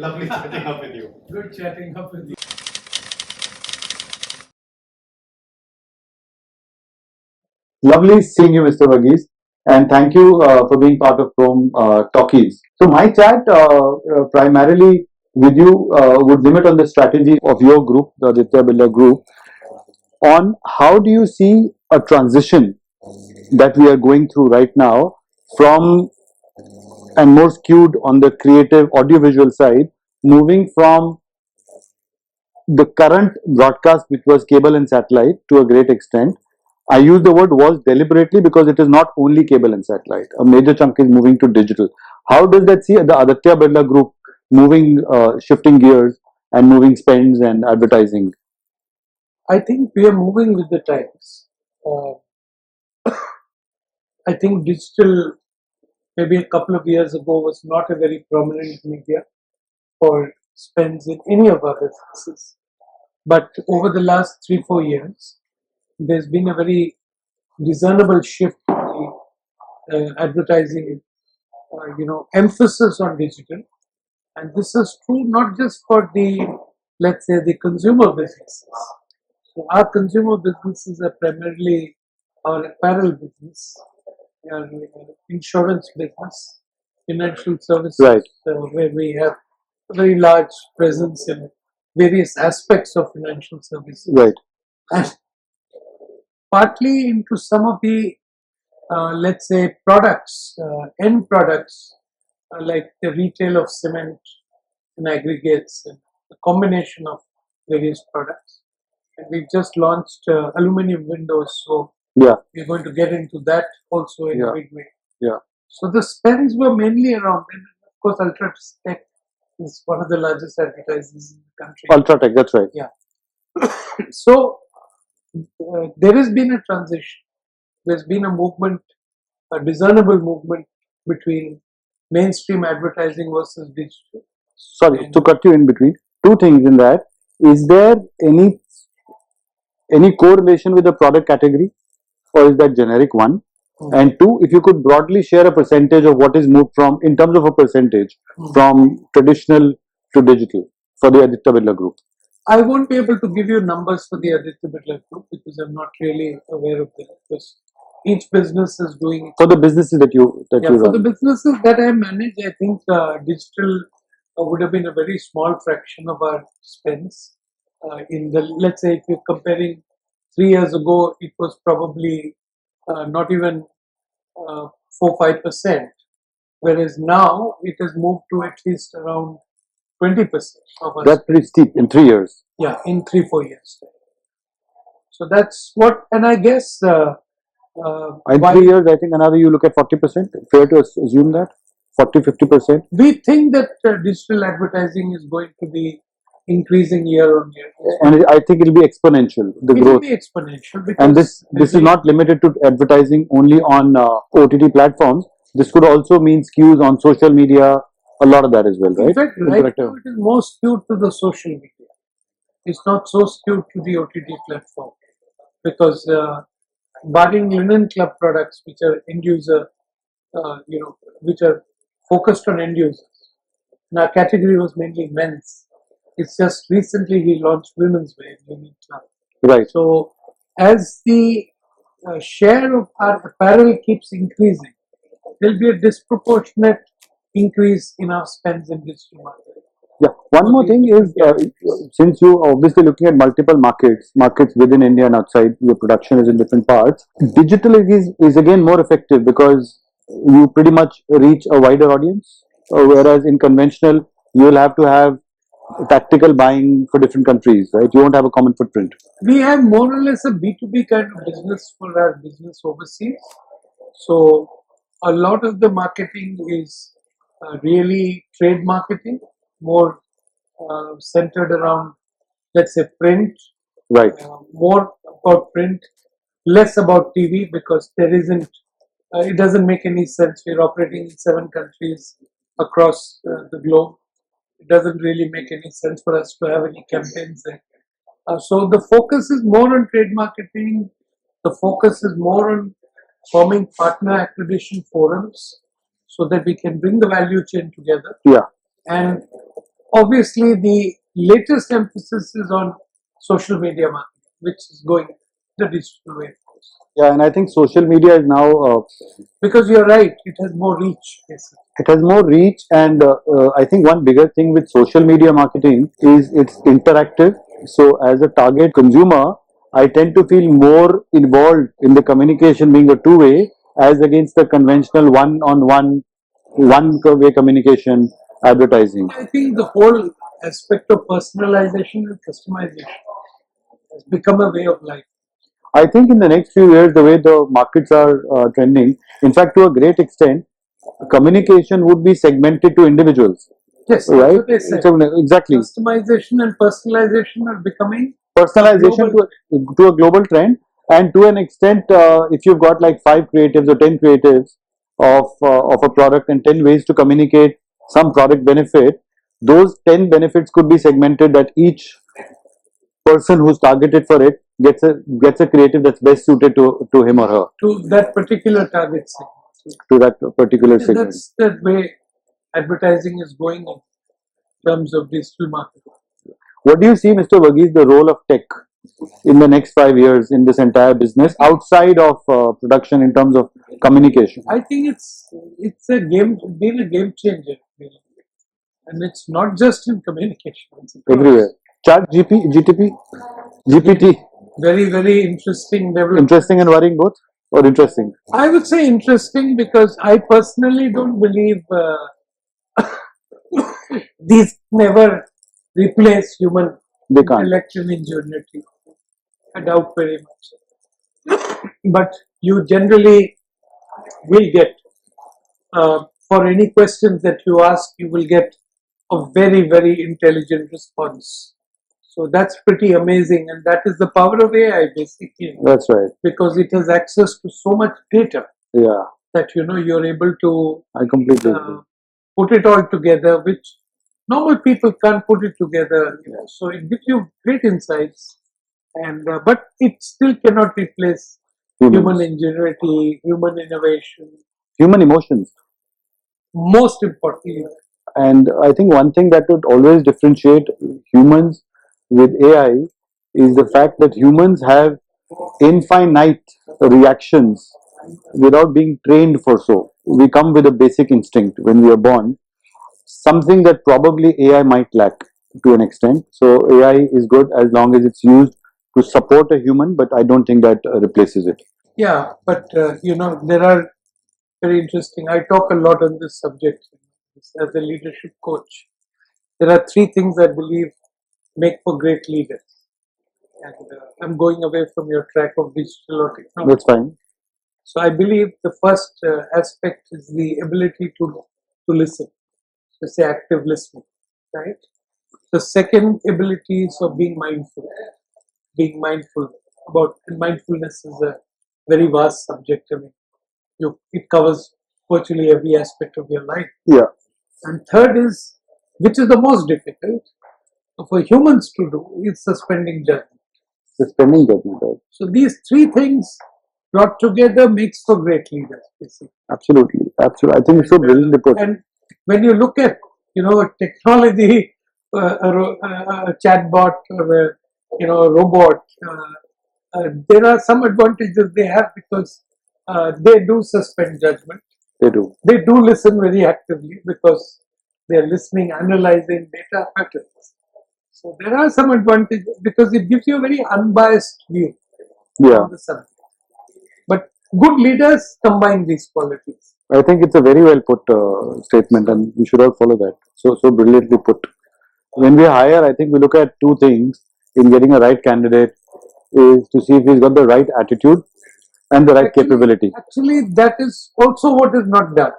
Lovely chatting up with you. Good chatting up with you. Lovely seeing you, Mr. Varghese, and thank you for being part of Talkies. So my chat primarily with you would limit on the strategy of your group, the Aditya Birla group, on how do you see a transition that we are going through right now from and more skewed on the creative audiovisual side, moving from the current broadcast, which was cable and satellite to a great extent. I use the word was deliberately because it is not only cable and satellite. A major chunk is moving to digital. How does that see the Aditya Birla group moving, shifting gears and moving spends and advertising? I think we are moving with the times. I think digital, maybe a couple of years ago, was not a very prominent media for spends in any of our businesses. But over the last 3-4 years, there's been a very discernible shift in the advertising, emphasis on digital. And this is true not just for the, let's say, the consumer businesses. So our consumer businesses are primarily our apparel business, our insurance business, financial services, Right. where we have a very large presence in various aspects of financial services. Right. And partly into some of the, let's say, products, end products, like the retail of cement and aggregates, and the combination of various products. And we've just launched aluminum windows, so Yeah. we're going to get into that also in a big way. Yeah. So the spends were mainly around, and of course, Ultratech is one of the largest advertisers in the country. Ultratech, that's right. Yeah. So there has been a transition. There's been a movement, a discernible movement between mainstream advertising versus digital. Sorry to cut you in between. Two things in that. Is there any correlation with the product category, or is that generic one? And two, if you could broadly share a percentage of what is moved from, in terms of a percentage, from traditional to digital for the Aditya Birla group. I won't be able to give you numbers for the Aditya Birla group because I'm not really aware of them, because each business is doing it. For the businesses that you for run. the businesses that I manage, I think digital would have been a very small fraction of our spends. In the, let's say, if you're comparing 3 years ago, it was probably not even 4-5%, whereas now it has moved to at least around 20% of our. That's pretty steep in 3 years. Yeah, in 3-4 years. So that's what, and I guess in 3 years, I think another you look at 40%. Fair to assume that 40-50%. We think that digital advertising is going to be increasing year on year, and I think it will be exponential. The growth will be exponential, because and this is not limited to advertising only on OTT platforms. This could also mean skews on social media. A lot of that as well, right? In fact, right now it is more skewed to the social media. It's not so skewed to the OTT platform, because barring linen club products, which are end user, which are focused on end users, and our category was mainly men's. It's just recently we launched women's wear, linen club. Right. So as the share of our apparel keeps increasing, there will be a disproportionate increase in our spends in digital marketing. Yeah. One more thing is, since you obviously looking at multiple markets within India and outside, your production is in different parts. Digital is again more effective because you pretty much reach a wider audience, whereas in conventional you will have to have tactical buying for different countries, right? You won't have a common footprint. We have more or less a B2B kind of business for our business overseas. So a lot of the marketing is really trade marketing, more centered around, let's say, print. Right. More about print, less about TV, because there isn't, it doesn't make any sense. We're operating in 7 countries across the globe. It doesn't really make any sense for us to have any campaigns there. So the focus is more on trade marketing. The focus is more on forming partner acquisition forums so that we can bring the value chain together. Yeah. And obviously the latest emphasis is on social media marketing, which is going the digital way. Yeah, and I think social media is now Because you're right, it has more reach, basically. it has more reach, and I think one bigger thing with social media marketing is it's interactive. So as a target consumer, I tend to feel more involved in the communication being a two-way as against the conventional one-on-one, one-way communication advertising. I think the whole aspect of personalization and customization has become a way of life. I think in the next few years, the way the markets are trending, in fact, to a great extent, communication would be segmented to individuals. Yes, that's Right? what they said. So, exactly. Customization and personalization are becoming Personalization global to a global trend, and to an extent, if you've got like 5 creatives or 10 creatives of a product and 10 ways to communicate some product benefit, those 10 benefits could be segmented that each person who's targeted for it gets a creative that's best suited to him or her, to that particular target segment. to that particular And segment. that's the way advertising is going in terms of digital marketing. What do you see, Mr. Varghese, the role of tech in the next 5 years in this entire business outside of production in terms of communication? I think it's been a game changer, really. And it's not just in communication. It's across. Everywhere. Chat GPT, Very, very interesting development. interesting and worrying both, or interesting? I would say interesting because I personally don't believe these never replace human They can't. intellect and ingenuity. I doubt very much. But you generally will get, for any questions that you ask, you will get a very, very intelligent response. So that's pretty amazing, and that is the power of AI, basically, That's right. because it has access to so much data Yeah, that you're able to I completely agree. put it all together, which normal people can't put it together. So it gives you great insights, and but it still cannot replace human ingenuity, human innovation. Human emotions. Most importantly, And I think one thing that would always differentiate humans with AI is the fact that humans have infinite reactions without being trained for so. We come with a basic instinct when we are born, something that probably AI might lack to an extent. So AI is good as long as it's used to support a human, but I don't think that replaces it. yeah. But there are very interesting. I talk a lot on this subject as a leadership coach. There are three things I believe make for great leaders. And I'm going away from your track of digital or technology. That's fine. So I believe the first aspect is the ability to listen. So say active listening, right? The second ability is of being mindful. Being mindful about, and mindfulness is a very vast subject. I mean, it covers virtually every aspect of your life. Yeah. And third is, which is the most difficult for humans to do, is suspending judgment. Suspending judgment, right? So these three things brought together makes for great leaders, basically. Absolutely. Absolutely. I think it's so brilliantly put. And when you look at technology, a chatbot or a robot, there are some advantages they have because they do suspend judgment. They do. They do listen very actively because they are listening, analyzing data patterns. So there are some advantages because it gives you a very unbiased view Yeah. on the subject. But good leaders combine these qualities. I think it's a very well put statement, and we should all follow that. So brilliantly put. When we hire, I think we look at two things in getting a right candidate: is to see if he's got the right attitude and the right capability. Actually, that is also what is not done.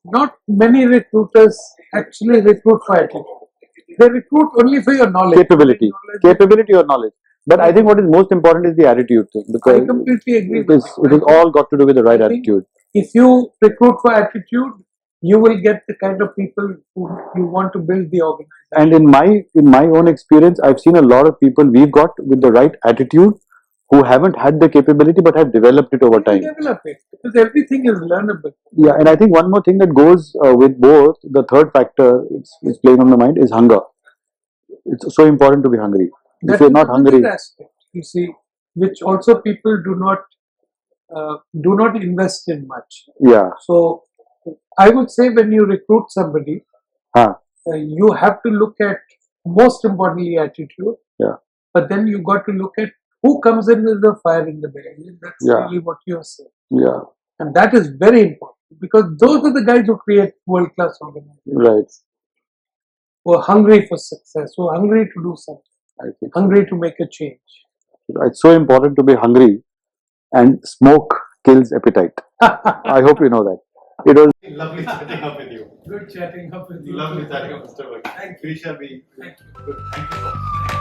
Not many recruiters actually recruit for attitude. They recruit only for your knowledge. Capability or knowledge. But I think what is most important is the attitude thing, because I completely agree. It is all got to do with the right attitude. If you recruit for attitude, you will get the kind of people who you want to build the organization. And in my own experience, I've seen a lot of people we've got with the right attitude who haven't had the capability but have developed it over time. Develop it, because everything is learnable. Yeah, and I think one more thing that goes with both, the third factor it's playing on the mind is hunger. It's so important to be hungry. That if you're is not another hungry, aspect, you see, which also people do not invest in much. yeah, So I would say when you recruit somebody, huh, you have to look at, most importantly, attitude. yeah, But then you got to look at who comes in with the fire in the belly. That's Yeah. really what you're saying. yeah, And that is very important, because those are the guys who create world-class organizations. right. Who are hungry for success, who are hungry to do something, I think hungry to make a change. it's so important to be hungry, and smoke kills appetite. I hope you know that. It was Lovely chatting up with you. Good chatting up with you. Lovely chatting up, Mr. Varghese. Thank you. We shall be Thank you. good. Thank you so much.